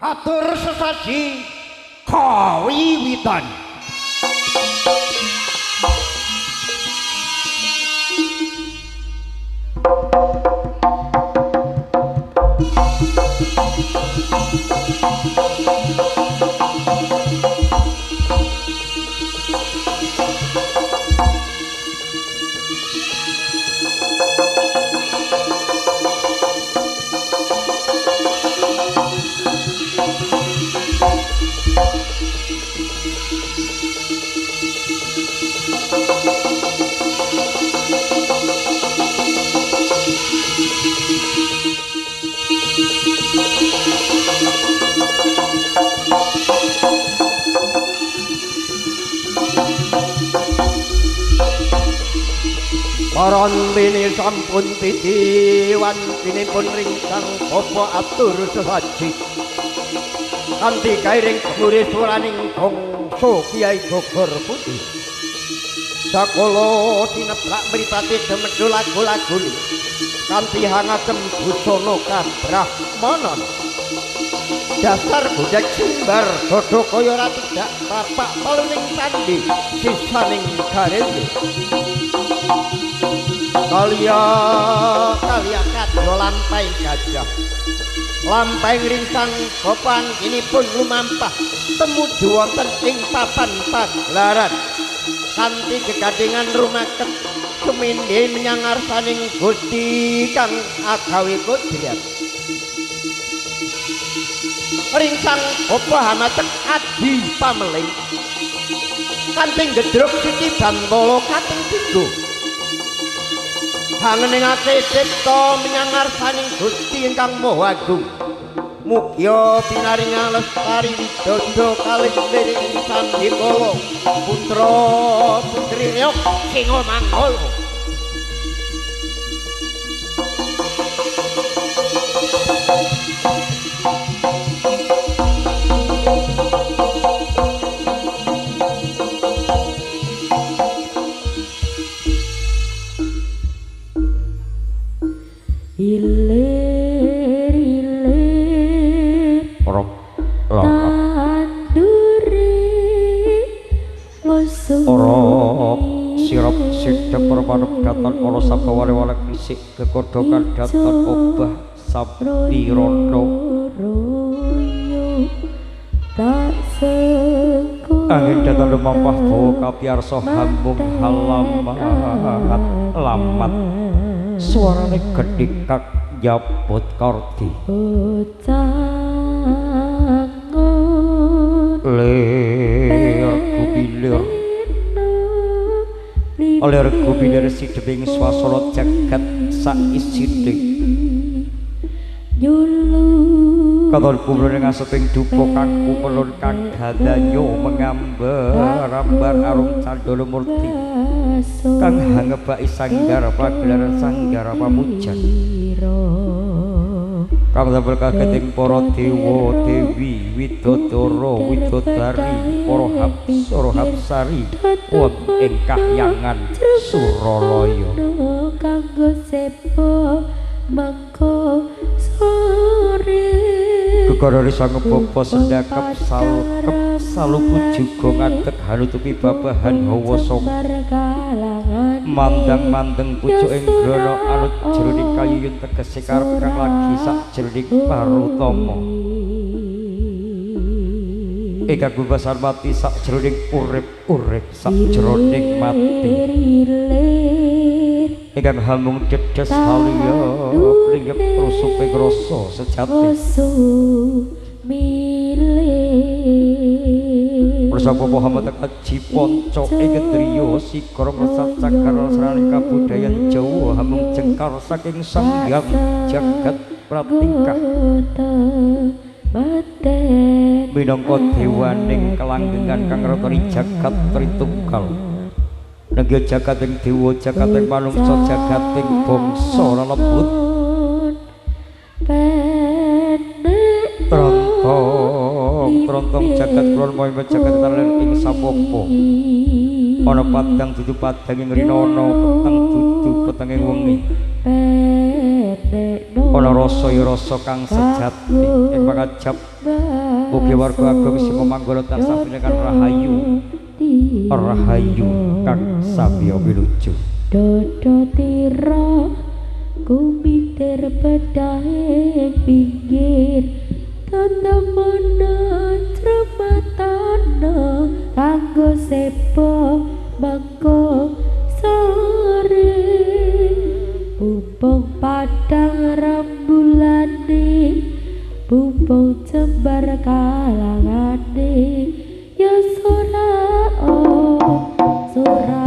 Atur sesaji kawiwitan. Parantene sampun titiwan pinipun ringkang bapa atur sesaji kanthi kairing gemure swaraning bangsa Kyai Gogor Putih sakala tinebrak mripate demedho lagu-lagune kanthi hangagem busana kabrahmanan dasar godhek sumbar godho kaya ora tidak bapak paluning sandi sisaning garendhe Kalia kadya lampahing gajah lampahing ringkang bapan kinipun lumampah tumuju wonten ing papan pagelaran kanthi gegadingan rumaket sumindhe menyang ngarsaning Gusti kang agawe kodrat ringkang bapa hamatek adi pameling kanthi gedruk siti bantala kating dinggo hangeningake cipta menyang ngarsaning Gusti ingkang Maha Agung mugya pinaringa lestari widodo kalih liring sandikala putra putri Ryok Singa Manggala Ora sabawale-wale fisik kekodokan datan obah sapi rondo tak sengko angin datan lumampah bawa kapiarsa hambung halamat lamat suarane gedhikak jabut kardi lir kubilir oleh regu bilir sidebing swasana jagat saisine katon kumrene ngaseping dupa kang kupelun kang dadanyo mengambar-ambar arum candala murti kang hangebaki sanggar pagelaran sanggar pamujan kang damel kageting para dewa dewi widodara widodari para hapsara hapsari wonten ing kahyangan Suralaya kanggo sepo mangko sore kekarone sang bapa sendakep salkep saluku juga ngadeg hanutupi babahan hawa sanga mandang-mandeng pucuk ing grana anut jroning kayuyun tegese karep kang lagi sak jroning parutama eka gubasan mati sak jroning urip sak jroning mati ingkang hamung dedes halia linggep rusupe rasa sejati Bersama Muhammad Haji Ponco ing driya sikara mesat cakar sraning kabudayan Jawa hamung jengkar saking Sanghyang Jagat Pratingkah minangka dewaning kelanggengan kang retoni jagat tritunggal negya jagating dewa jagating manungsa jagating bangsa lelebut trontong jagat kulon moyo jagat talen ing sapopo ana padang dudu padang ing rinono peteng dudu peteng ing wengi ana rasa ya rasa kang sejati ing pangajab ugi warga agung sing manggala tansah pinengan rahayu rahayu kang samya wiluju dodo tira kumitir bedahe pinggir tandamana trematana kanggo sepo mangko sore bumbung padang rembulane bumbung jembar kalangane ya sora sora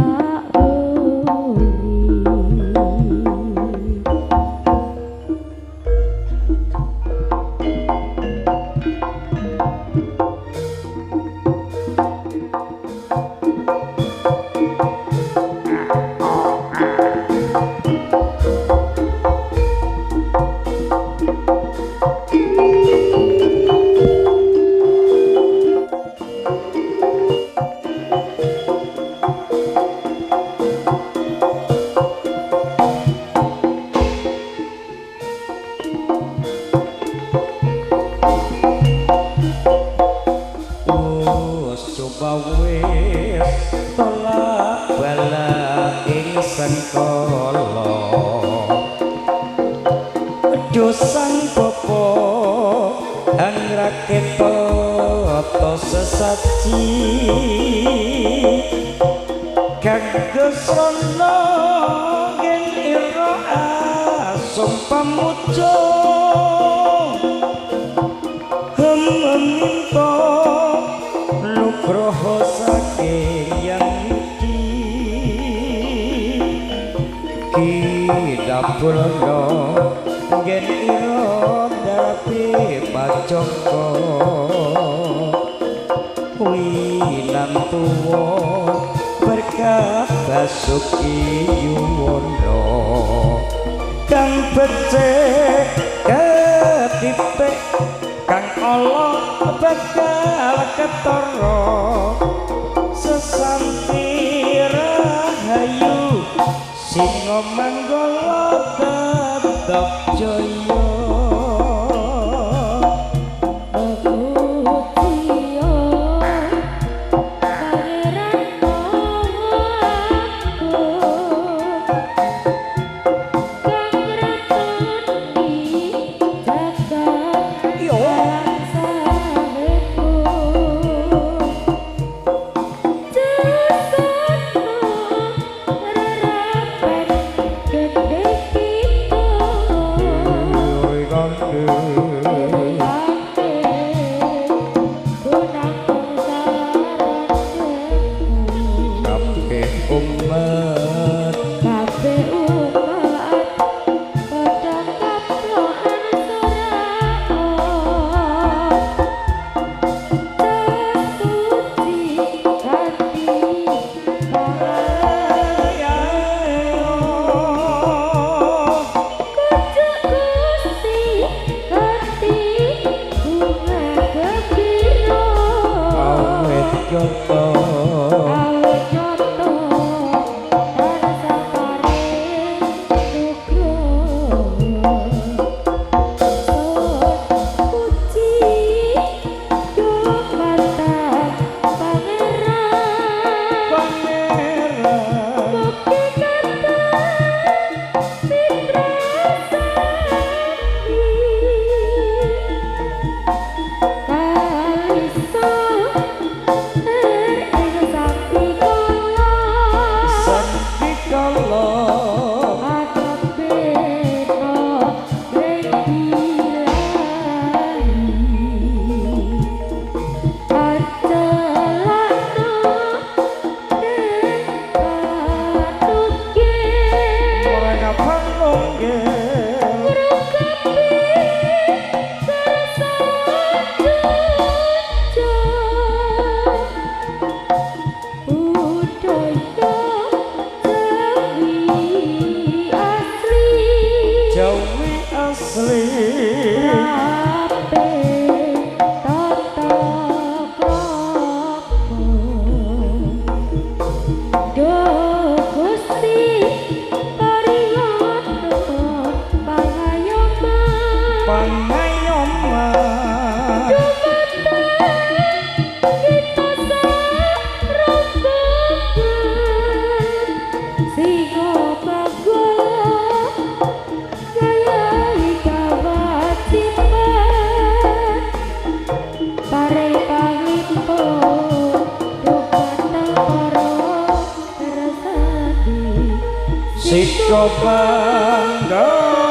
manggala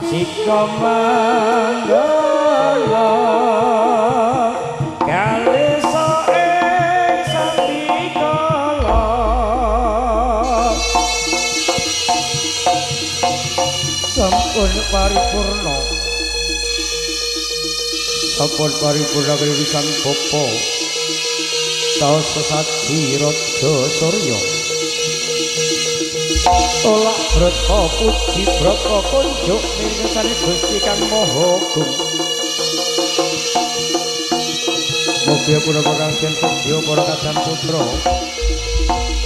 sika manggala kalesa ing sandikala sampun paripurna sang bapa saos sesaji raja surya olak brata puji brata kunjuk mirsani Gusti Kang Maha Agung mugi punapa kang sedya para kadang putra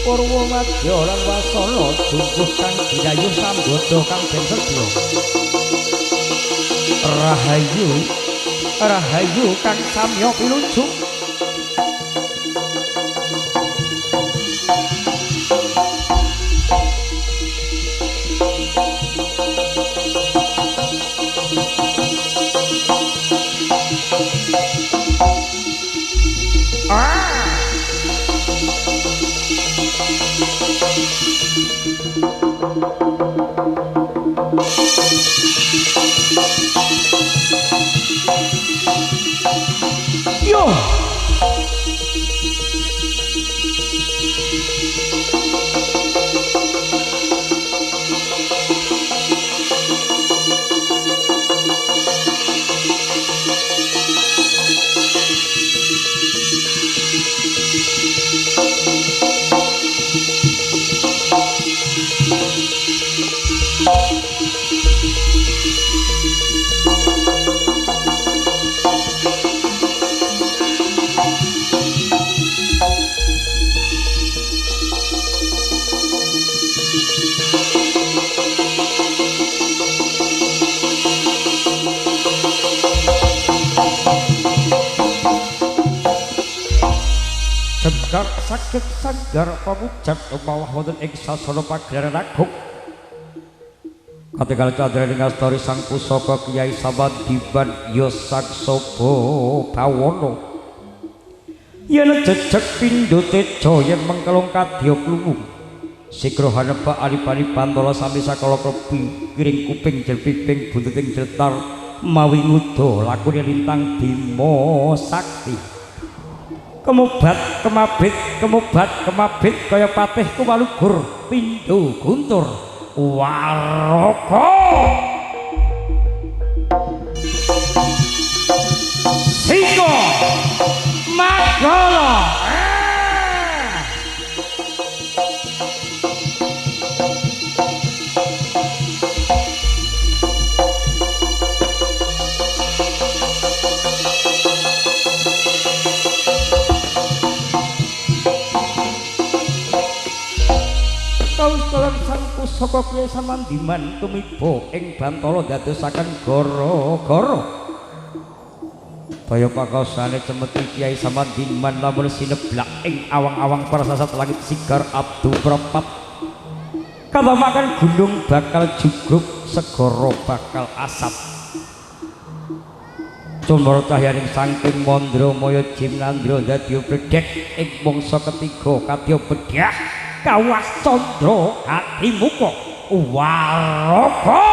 Purwa Madya lan Wasana jumbuh kang dirayuh sambada kang ben sedya rahayu kang samya pinuju Segak saged sanggar pamujat umawah wonten ing sasana pagelaran agung katingal candraning astari sang pusaka Kyai Samandiman Yosaksoba Bawana yen jejeg pindho teja yen mengkelung kadya kluwung sigra hanebak alipani pantala sami sakala klebi kiring kuping jelpiping buntuting jetar mawi nguda lakune lintang Bima Sakti kemubat kemabit kaya patih kuwalugur pindho guntur waraka sika magala kaus sang pusaka Kyai Samandiman tumiba ing Bantala dadosaken gara-gara kaya pakosane cemeti Kyai Samandiman lamun sineblak ing awang-awang prasasat langit sigar abdu prapat kabamakan gunung bakal jugruk segara bakal asap tumor cahyaning saking Mandramaya Jimnandra dadi bledhek ing mangsa ketiga kadya bedah kawas candra ati muka waraka